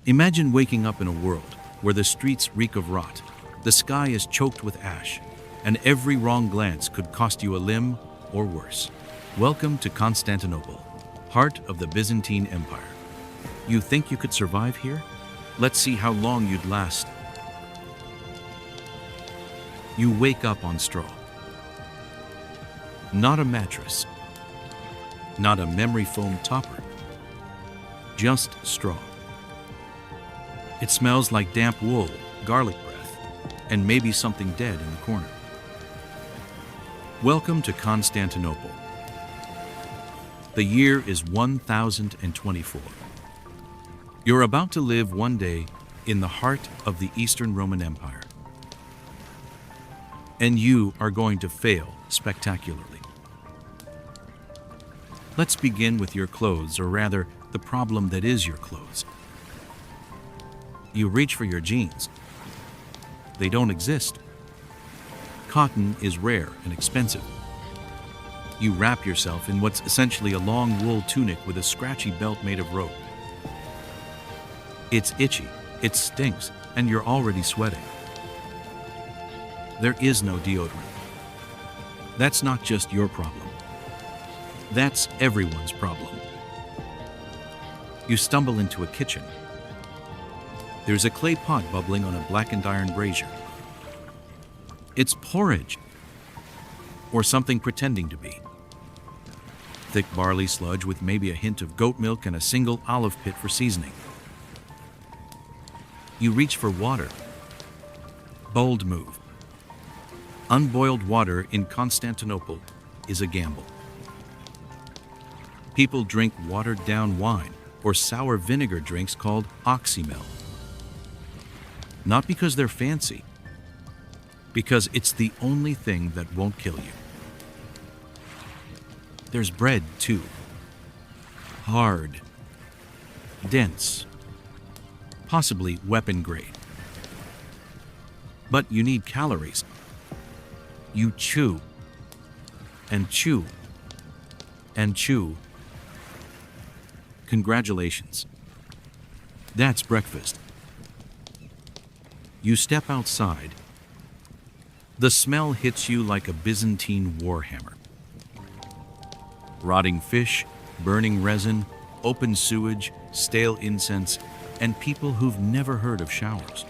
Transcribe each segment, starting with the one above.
Imagine waking up in a world where the streets reek of rot, the sky is choked with ash, and every wrong glance could cost you a limb or worse. Welcome to Constantinople, heart of the Byzantine Empire. You think you could survive here? Let's see how long you'd last. You wake up on straw. Not a mattress. Not a memory foam topper. Just straw. It smells like damp wool, garlic breath, and maybe something dead in the corner. Welcome to Constantinople. The year is 1024. You're about to live one day in the heart of the Eastern Roman Empire. And you are going to fail spectacularly. Let's begin with your clothes, or rather, the problem that is your clothes. You reach for your jeans. They don't exist. Cotton is rare and expensive. You wrap yourself in what's essentially a long wool tunic with a scratchy belt made of rope. It's itchy, it stinks, and you're already sweating. There is no deodorant. That's not just your problem. That's everyone's problem. You stumble into a kitchen. There's a clay pot bubbling on a blackened iron brazier. It's porridge, or something pretending to be. Thick barley sludge with maybe a hint of goat milk and a single olive pit for seasoning. You reach for water. Bold move. Unboiled water in Constantinople is a gamble. People drink watered-down wine or sour vinegar drinks called oxymel. Not because they're fancy, because it's the only thing that won't kill you. There's bread, too. Hard, dense, possibly weapon grade. But you need calories. You chew, and chew, and chew. Congratulations. That's breakfast. You step outside. The smell hits you like a Byzantine warhammer. Rotting fish, burning resin, open sewage, stale incense, and people who've never heard of showers.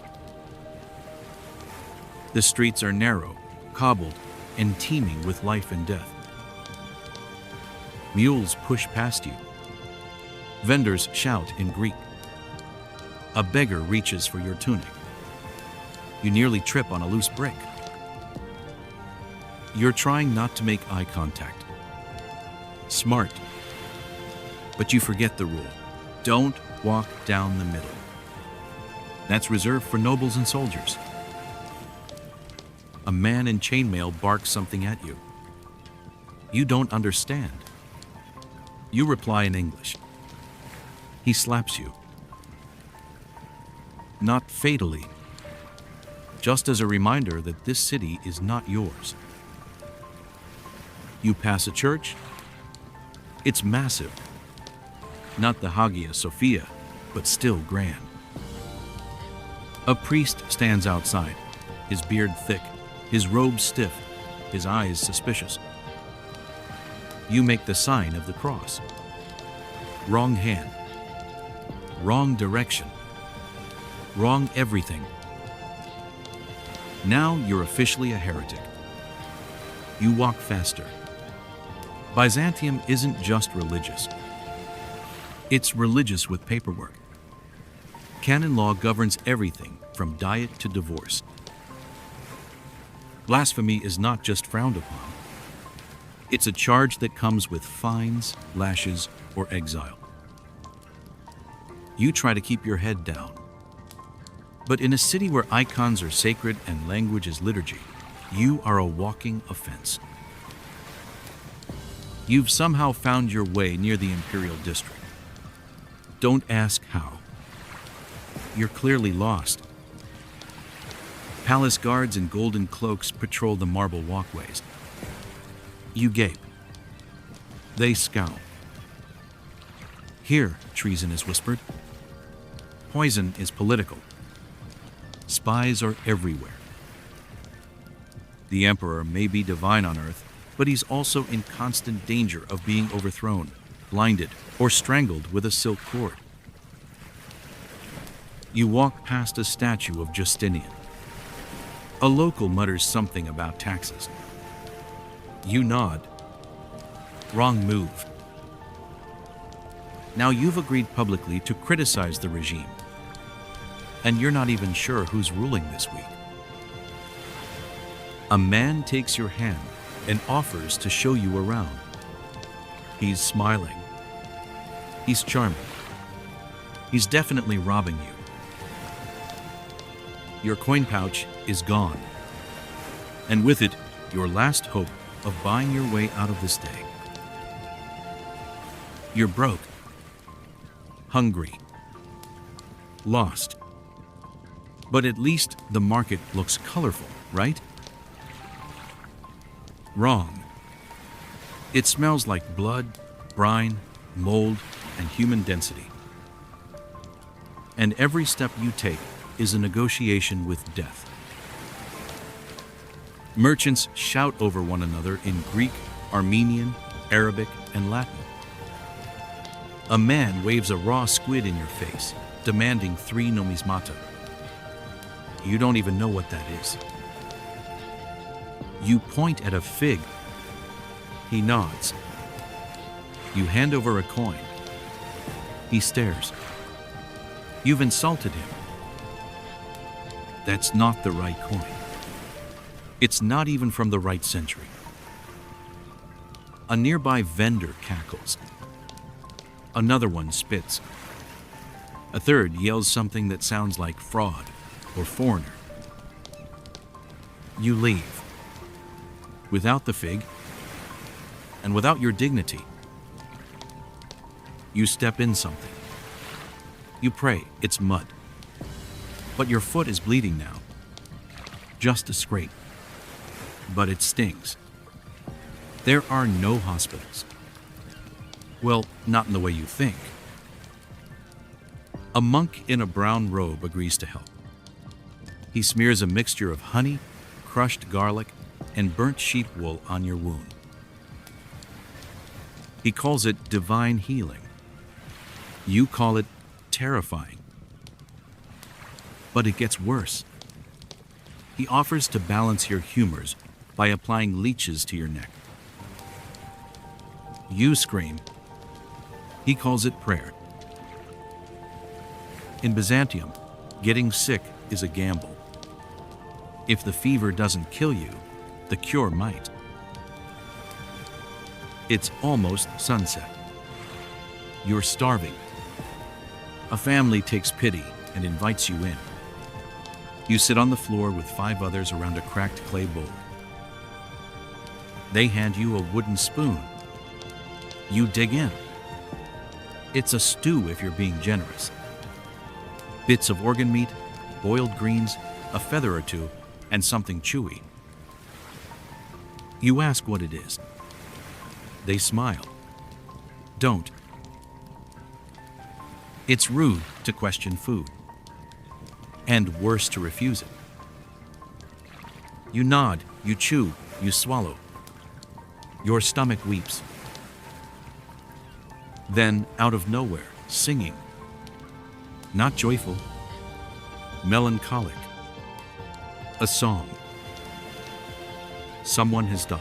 The streets are narrow, cobbled, and teeming with life and death. Mules push past you. Vendors shout in Greek. A beggar reaches for your tunic. You nearly trip on a loose brick. You're trying not to make eye contact. Smart. But you forget the rule. Don't walk down the middle. That's reserved for nobles and soldiers. A man in chainmail barks something at you. You don't understand. You reply in English. He slaps you. Not fatally, just as a reminder that this city is not yours. You pass a church. It's massive. Not the Hagia Sophia, but still grand. A priest stands outside, his beard thick, his robe stiff, his eyes suspicious. You make the sign of the cross. Wrong hand. Wrong direction. Wrong everything. Now you're officially a heretic. You walk faster. Byzantium isn't just religious. It's religious with paperwork. Canon law governs everything from diet to divorce. Blasphemy is not just frowned upon. It's a charge that comes with fines, lashes, or exile. You try to keep your head down. But in a city where icons are sacred and language is liturgy, you are a walking offense. You've somehow found your way near the imperial district. Don't ask how. You're clearly lost. Palace guards in golden cloaks patrol the marble walkways. You gape. They scowl. Here, treason is whispered. Poison is political. Spies are everywhere. The emperor may be divine on earth, but he's also in constant danger of being overthrown, blinded, or strangled with a silk cord. You walk past a statue of Justinian. A local mutters something about taxes. You nod. Wrong move. Now you've agreed publicly to criticize the regime, and you're not even sure who's ruling this week. A man takes your hand and offers to show you around. He's smiling. He's charming. He's definitely robbing you. Your coin pouch is gone, and with it, your last hope of buying your way out of this day. You're broke, hungry, lost. But at least the market looks colorful, right? Wrong. It smells like blood, brine, mold, and human density. And every step you take is a negotiation with death. Merchants shout over one another in Greek, Armenian, Arabic, and Latin. A man waves a raw squid in your face, demanding 3 numismata. You don't even know what that is. You point at a fig. He nods. You hand over a coin. He stares. You've insulted him. That's not the right coin. It's not even from the right century. A nearby vendor cackles. Another one spits. A third yells something that sounds like fraud or foreigner. You leave. Without the fig, and without your dignity. You step in something. You pray, it's mud. But your foot is bleeding now. Just a scrape. But it stings. There are no hospitals. Well, not in the way you think. A monk in a brown robe agrees to help. He smears a mixture of honey, crushed garlic, and burnt sheep wool on your wound. He calls it divine healing. You call it terrifying. But it gets worse. He offers to balance your humors by applying leeches to your neck. You scream. He calls it prayer. In Byzantium, getting sick is a gamble. If the fever doesn't kill you, the cure might. It's almost sunset. You're starving. A family takes pity and invites you in. You sit on the floor with 5 others around a cracked clay bowl. They hand you a wooden spoon. You dig in. It's a stew if you're being generous. Bits of organ meat, boiled greens, a feather or two, and something chewy. You ask what it is. They smile. Don't. It's rude to question food, and worse to refuse it. You nod, you chew, you swallow. Your stomach weeps. Then, out of nowhere, singing. Not joyful, melancholic. A song. Someone has died.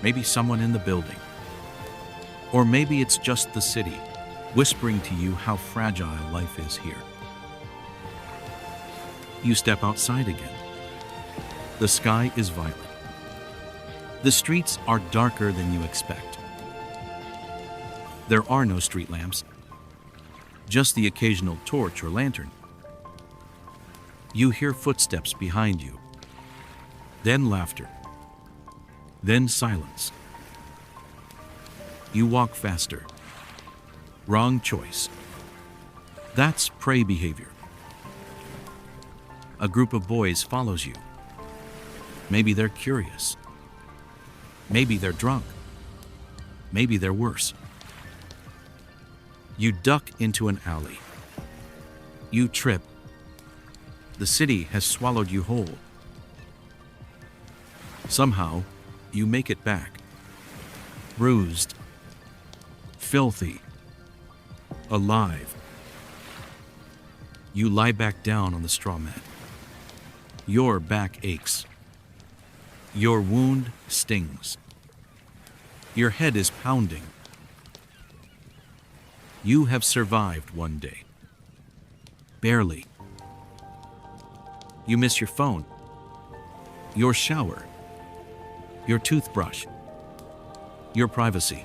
Maybe someone in the building. Or maybe it's just the city, whispering to you how fragile life is here. You step outside again. The sky is violet. The streets are darker than you expect. There are no street lamps, just the occasional torch or lantern. You hear footsteps behind you, then laughter, then silence. You walk faster. Wrong choice. That's prey behavior. A group of boys follows you. Maybe they're curious. Maybe they're drunk. Maybe they're worse. You duck into an alley. You trip. The city has swallowed you whole. Somehow, you make it back. Bruised, filthy, alive. You lie back down on the straw mat. Your back aches. Your wound stings. Your head is pounding. You have survived one day. Barely. You miss your phone, your shower, your toothbrush, your privacy.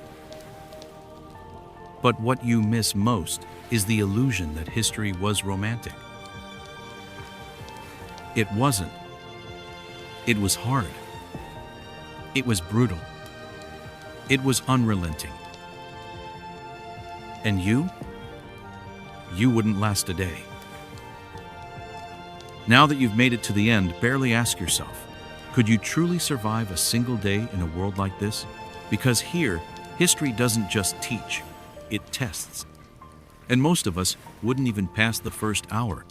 But what you miss most is the illusion that history was romantic. It wasn't. It was hard. It was brutal. It was unrelenting. And you wouldn't last a day. Now that you've made it to the end, barely ask yourself, could you truly survive a single day in a world like this? Because here, history doesn't just teach, it tests. And most of us wouldn't even pass the first hour,